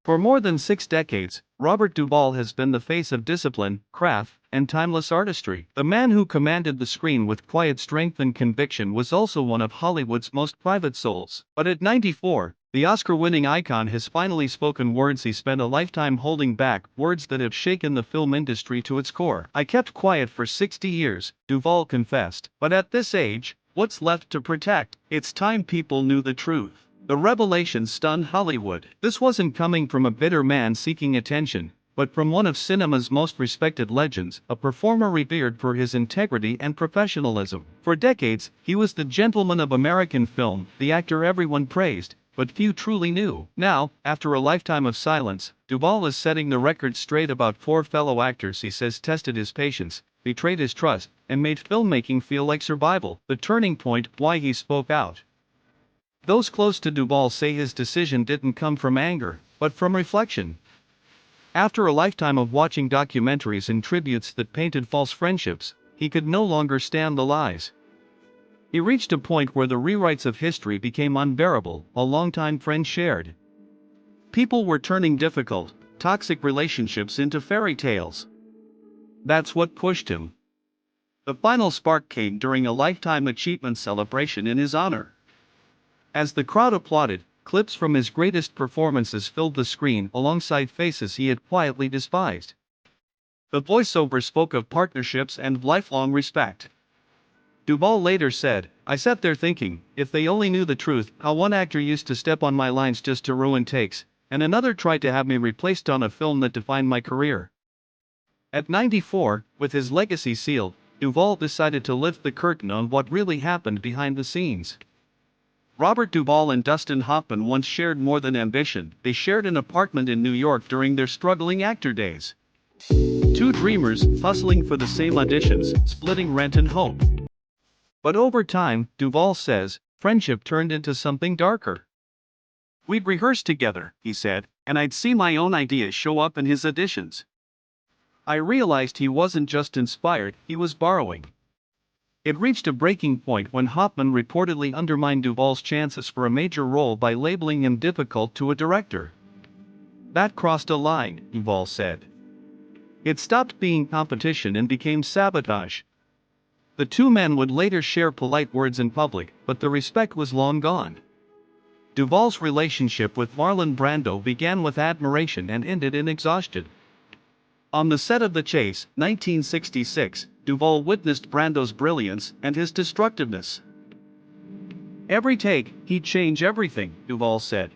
For more than 6 decades, Robert Duvall has been the face of discipline, craft, and timeless artistry. The man who commanded the screen with quiet strength and conviction was also one of Hollywood's most private souls. But at 94, the Oscar-winning icon has finally spoken words he spent a lifetime holding back, words that have shaken the film industry to its core. "I kept quiet for 60 years, Duvall confessed. But at this age, what's left to protect? It's time people knew the truth." The revelation stunned Hollywood. This wasn't coming from a bitter man seeking attention, but from one of cinema's most respected legends, a performer revered for his integrity and professionalism. For decades, he was the gentleman of American film, the actor everyone praised, but few truly knew. Now, after a lifetime of silence, Duvall is setting the record straight about 4 fellow actors he says tested his patience, betrayed his trust, and made filmmaking feel like survival. The turning point, why he spoke out. Those close to Duvall say his decision didn't come from anger, but from reflection. After a lifetime of watching documentaries and tributes that painted false friendships, he could no longer stand the lies. He reached a point where the rewrites of history became unbearable, a longtime friend shared. People were turning difficult, toxic relationships into fairy tales. That's what pushed him. The final spark came during a lifetime achievement celebration in his honor. As the crowd applauded, clips from his greatest performances filled the screen alongside faces he had quietly despised. The voiceover spoke of partnerships and lifelong respect. Duvall later said, "I sat there thinking, if they only knew the truth, how one actor used to step on my lines just to ruin takes, and another tried to have me replaced on a film that defined my career." At 94, with his legacy sealed, Duvall decided to lift the curtain on what really happened behind the scenes. Robert Duvall and Dustin Hoffman once shared more than ambition, they shared an apartment in New York during their struggling actor days. 2 dreamers, hustling for the same auditions, splitting rent and hope. But over time, Duvall says, friendship turned into something darker. "We'd rehearse together," he said, "and I'd see my own ideas show up in his auditions. I realized he wasn't just inspired, he was borrowing." It reached a breaking point when Hoffman reportedly undermined Duvall's chances for a major role by labeling him difficult to a director. "That crossed a line," Duvall said. "It stopped being competition and became sabotage." The 2 men would later share polite words in public, but the respect was long gone. Duvall's relationship with Marlon Brando began with admiration and ended in exhaustion. On the set of The Chase, 1966, Duvall witnessed Brando's brilliance and his destructiveness. "Every take, he'd change everything," Duvall said.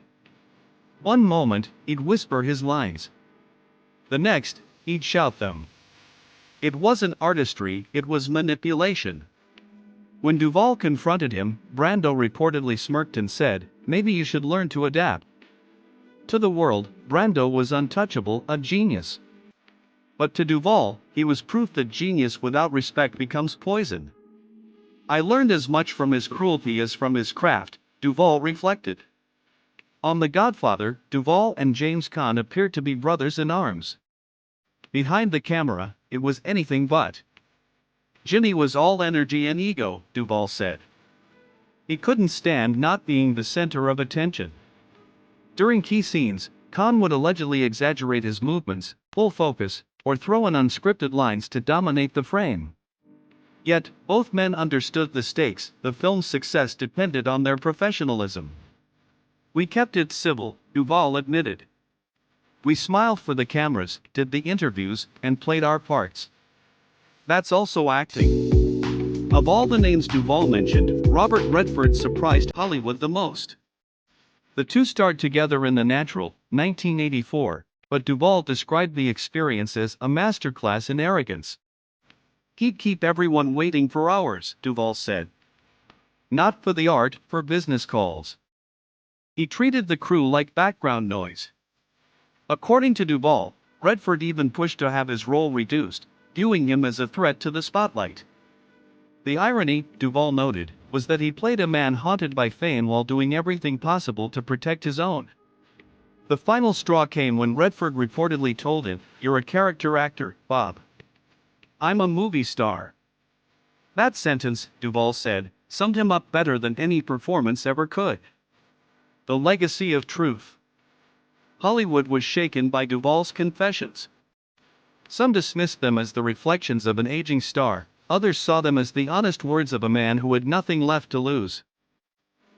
"One moment, he'd whisper his lines. The next, he'd shout them. It wasn't artistry, it was manipulation." When Duvall confronted him, Brando reportedly smirked and said, "Maybe you should learn to adapt." To the world, Brando was untouchable, a genius. But to Duvall, he was proof that genius without respect becomes poison. "I learned as much from his cruelty as from his craft," Duvall reflected. On The Godfather, Duvall and James Caan appeared to be brothers in arms. Behind the camera, it was anything but. "Jimmy was all energy and ego," Duvall said. "He couldn't stand not being the center of attention." During key scenes, Caan would allegedly exaggerate his movements, pull focus, or throw in unscripted lines to dominate the frame. Yet, both men understood the stakes, the film's success depended on their professionalism. "We kept it civil," Duvall admitted. "We smiled for the cameras, did the interviews, and played our parts." That's also acting. Of all the names Duvall mentioned, Robert Redford surprised Hollywood the most. The 2 starred together in The Natural, 1984. But Duvall described the experience as a masterclass in arrogance. "He'd keep everyone waiting for hours," Duvall said. "Not for the art, for business calls. He treated the crew like background noise." According to Duvall, Redford even pushed to have his role reduced, viewing him as a threat to the spotlight. The irony, Duvall noted, was that he played a man haunted by fame while doing everything possible to protect his own. The final straw came when Redford reportedly told him, "You're a character actor, Bob. I'm a movie star." That sentence, Duvall said, summed him up better than any performance ever could. The legacy of truth. Hollywood was shaken by Duvall's confessions. Some dismissed them as the reflections of an aging star, others saw them as the honest words of a man who had nothing left to lose.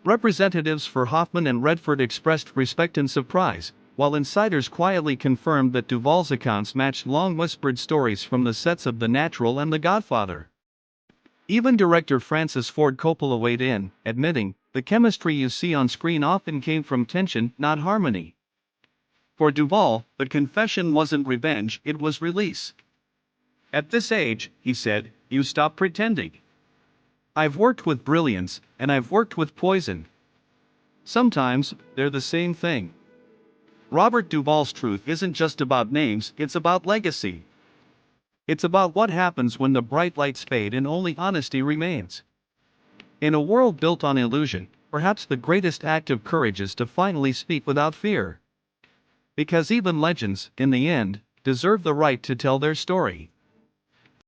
Representatives for Hoffman and Redford expressed respect and surprise, while insiders quietly confirmed that Duvall's accounts matched long-whispered stories from the sets of The Natural and The Godfather. Even director Francis Ford Coppola weighed in, admitting, "The chemistry you see on screen often came from tension, not harmony." For Duvall, the confession wasn't revenge, it was release. "At this age," he said, "you stop pretending. I've worked with brilliance, and I've worked with poison. Sometimes, they're the same thing." Robert Duvall's truth isn't just about names, it's about legacy. It's about what happens when the bright lights fade and only honesty remains. In a world built on illusion, perhaps the greatest act of courage is to finally speak without fear. Because even legends, in the end, deserve the right to tell their story.